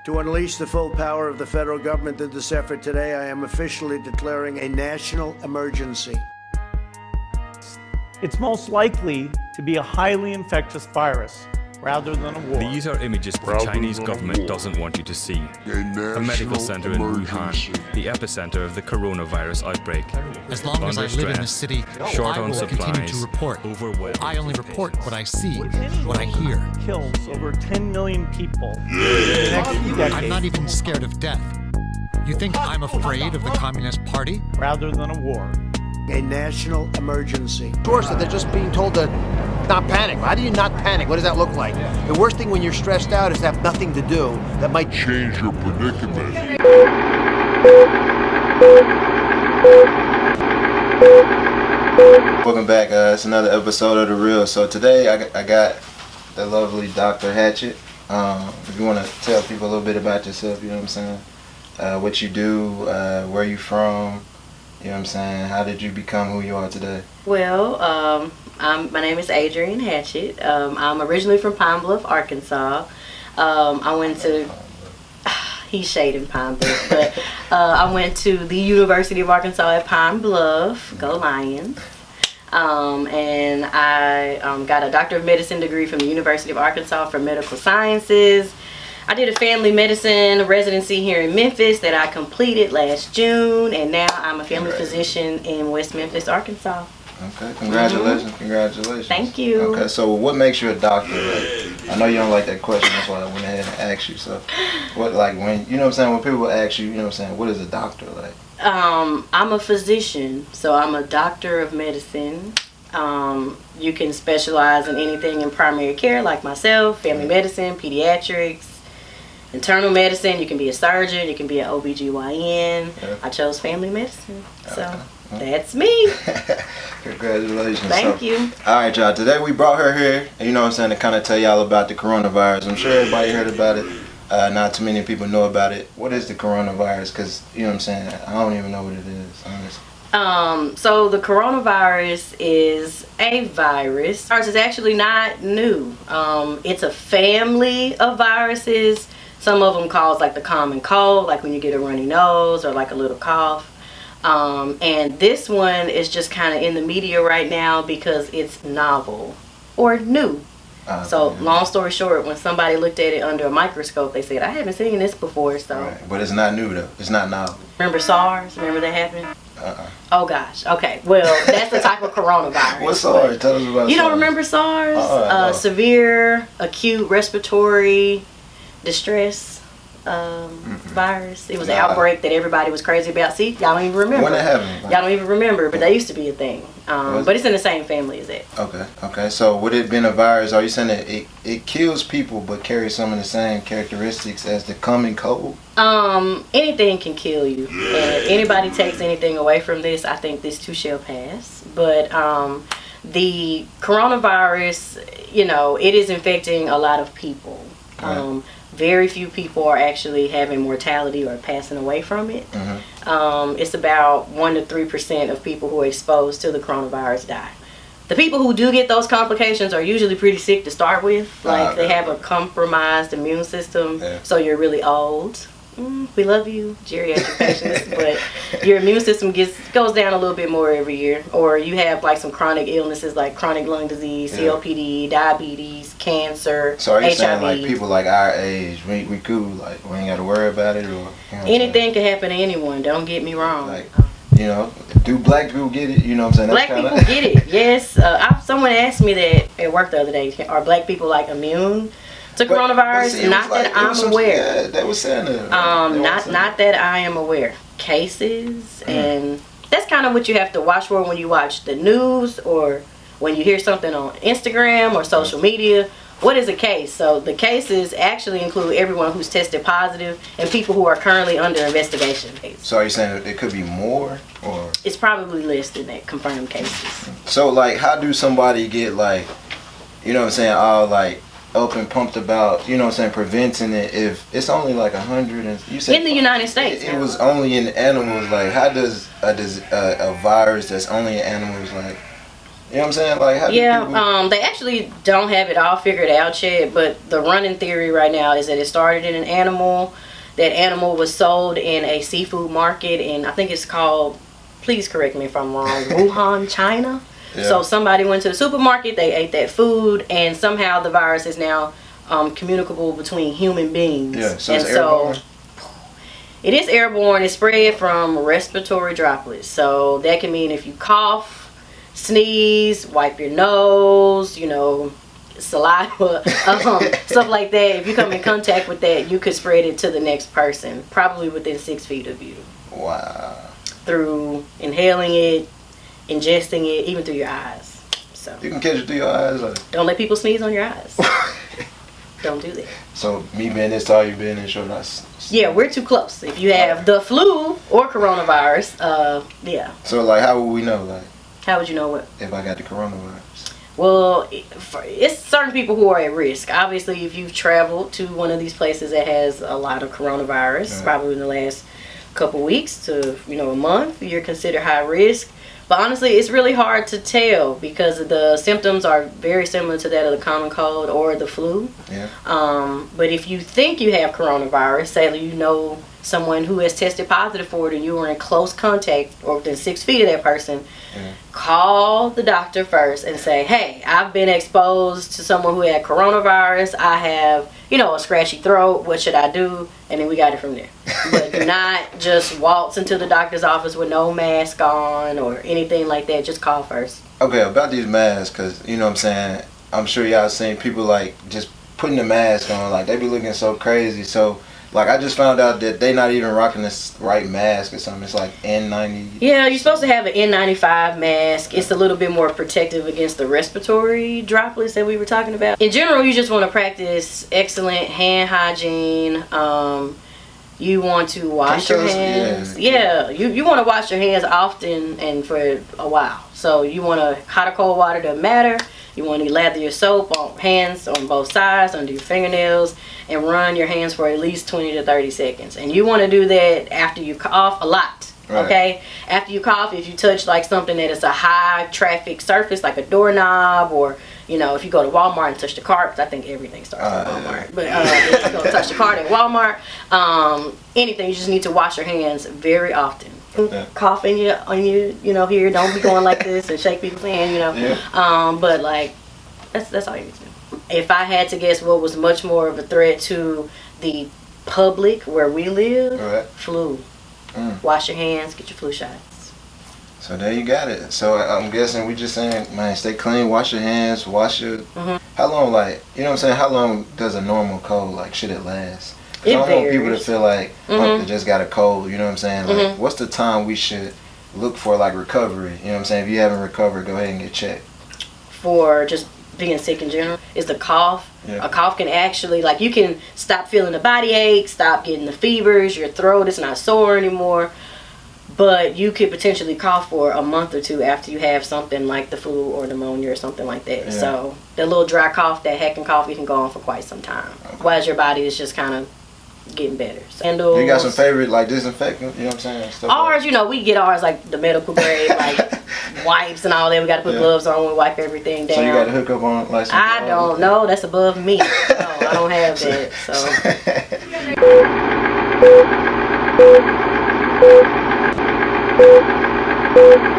To unleash the full power of the federal government in this effort today, I am officially declaring a national emergency. It's most likely to be a highly infectious virus rather than a war. These are images the Chinese government doesn't want you to see. A medical center in Wuhan, the epicenter of the coronavirus outbreak. As long as I live in the city, short I on will continue supplies, to report. overwhelmed. I only report what I see, what I hear. Kills over 10 million people in the next few decades. I'm not even scared of death. You think I'm afraid of the Communist Party? Rather than a war. A national emergency. Source that they're just being told to not panic. How do you not panic? What does that look like? The worst thing when you're stressed out is to have nothing to do that might change your predicament. Welcome back, it's another episode of The Real. So today I got the lovely Dr. Hatchett. If you want to tell people a little bit about yourself, you know what I'm saying? What you do, where you from, you know what I'm saying? How did you become who you are today? Well, my name is Hatchett. I'm originally from Pine Bluff, Arkansas. I went to, he's shading Pine Bluff, but I went to the University of Arkansas at Pine Bluff, go Lions. And I got a Doctor of Medicine degree from the University of Arkansas for Medical Sciences. I did a family medicine residency here in Memphis that I completed last June, and now I'm a family physician in West Memphis, Arkansas. Okay, congratulations, congratulations. Thank you. Okay, so what makes you a doctor? Like, I know you don't like that question, that's why I went ahead and asked you. So, what, like, when, you know what I'm saying, when people ask you, you know what I'm saying, what is a doctor like? I'm a physician, so I'm a doctor of medicine. You can specialize in anything in primary care, like myself, family medicine, pediatrics, internal medicine. You can be a surgeon, you can be an OBGYN. Okay. I chose family medicine, so that's me. Congratulations. Thank you. All right, y'all. Today we brought her here, you know what I'm saying, to kind of tell y'all about the coronavirus. I'm sure everybody heard about it. Not too many people know about it. What is the coronavirus? Because, you know what I'm saying, I don't even know what it is, honestly. So the coronavirus is a virus. It's actually not new. It's a family of viruses. Some of them cause like the common cold, like when you get a runny nose or like a little cough. And this one is just kind of in the media right now because it's novel or new. So long story short, when somebody looked at it under a microscope, they said, I haven't seen this before. So, right. But it's not new though. It's not novel. Remember SARS? Remember that happened? Oh gosh. Okay. Well, that's the type of coronavirus. What's SARS? Tell us about SARS. You don't remember SARS? No. Severe acute respiratory distress virus. It was an outbreak that everybody was crazy about. See, y'all don't even remember. When it happened? Y'all don't even remember, but that used to be a thing. But it's in the same family as it. Okay. So would it been a virus? Are you saying that it kills people but carries some of the same characteristics as the common cold? Anything can kill you. And if anybody takes anything away from this, I think this too shall pass. But the coronavirus, you know, it is infecting a lot of people. Very few people are actually having mortality or passing away from it. It's about 1 to 3% of people who are exposed to the coronavirus die. The people who do get those complications are usually pretty sick to start with. Like they have a compromised immune system, so you're really old. We love you, geriatric patients, but your immune system goes down a little bit more every year. Or you have like some chronic illnesses like chronic lung disease, COPD, diabetes, cancer, so are you HIV. saying like people like our age, we cool, like we ain't got to worry about it? Or you know anything can happen to anyone, don't get me wrong. Like, you know, do black people get it? You know what I'm saying? That's black people get it, yes. Someone asked me that at work the other day. Are black people like immune to coronavirus? See, not that I'm aware. Yeah, they were saying that. Not that I am aware. Cases, and that's kind of what you have to watch for when you watch the news or when you hear something on Instagram or social media. What is a case? So the cases actually include everyone who's tested positive and people who are currently under investigation. So are you saying that it could be more, or? It's probably less than that, confirmed cases. So like, how do somebody get like, you know what I'm saying, all like up and pumped about, you know what I'm saying, preventing it if it's only like 100 and you said in the United States it was only in animals? Like, how does a virus that's only in animals, like, You know what I'm saying? Like, how do people... they actually don't have it all figured out yet, but the running theory right now is that it started in an animal. That animal was sold in a seafood market, and I think it's called, please correct me if I'm wrong, Wuhan, China. Yeah. So somebody went to the supermarket, they ate that food, and somehow the virus is now communicable between human beings. Yeah, so it's airborne? It is airborne. It's spread from respiratory droplets. So that can mean if you cough, sneeze, wipe your nose, you know, saliva, stuff like that. If you come in contact with that, you could spread it to the next person, probably within 6 feet of you. Wow. Through inhaling it, ingesting it, even through your eyes. So you can catch it through your eyes? Or? Don't let people sneeze on your eyes. Don't do that. So me being this tall, you being this short, yeah, we're too close. If you have the flu or coronavirus, yeah. So like, how would we know? Like, how would you know what? If I got the coronavirus. Well, it's certain people who are at risk. Obviously, if you've traveled to one of these places that has a lot of coronavirus, probably in the last couple weeks to, you know, a month, you're considered high risk. But honestly, it's really hard to tell because the symptoms are very similar to that of the common cold or the flu. Yeah. But if you think you have coronavirus, say you know someone who has tested positive for it and you were in close contact or within 6 feet of that person, call the doctor first and say, hey, I've been exposed to someone who had coronavirus. I have, you know, a scratchy throat. What should I do? And then we got it from there. But do not just waltz into the doctor's office with no mask on or anything like that. Just call first. Okay, about these masks, because, you know what I'm saying, I'm sure y'all seen people, like, just putting the mask on. Like, they be looking so crazy. So, like, I just found out that they not even rocking this right mask or something. It's like N90. Yeah, you're supposed to have an N95 mask. It's a little bit more protective against the respiratory droplets that we were talking about. In general, you just want to practice excellent hand hygiene. You want to wash your hands. Yeah, you want to wash your hands often and for a while. So you want to, hot or cold water doesn't matter. You want to lather your soap on hands on both sides, under your fingernails, and run your hands for at least 20 to 30 seconds. And you want to do that after you cough a lot. Right. Okay? After you cough, if you touch like something that is a high traffic surface, like a doorknob, or, you know, if you go to Walmart and touch the cart, because I think everything starts at Walmart. But if you go touch the cart at Walmart, anything, you just need to wash your hands very often. Cough on your, you know, here. Don't be going like this and shake people's hand, you know. Yeah. But like, that's all you need to do. If I had to guess what was much more of a threat to the public where we live, flu. Wash your hands, get your flu shots. So there you got it. So I'm guessing we just saying, man, stay clean, wash your hands, wash your... How long, like, you know what I'm saying, how long does a normal cold, like, should it last? I don't want people to feel like, oh, they just got a cold, you know what I'm saying? Like, what's the time we should look for, like, recovery? You know what I'm saying? If you haven't recovered, go ahead and get checked. For just being sick in general, is the cough. A cough can actually, like, you can stop feeling the body ache, stop getting the fevers, your throat is not sore anymore. But you could potentially cough for a month or two after you have something like the flu or pneumonia or something like that. So the little dry cough, that heckin' cough, you can go on for quite some time. While your body is just kind of getting better. So, you got some favorite, like, disinfectant, you know what I'm saying? Stuff ours, like, you know, we get ours like the medical grade, like wipes and all that. We got to put gloves on when we wipe everything down. So you got to hook up on, like, some I don't know. That's above me. No, I don't have that. So.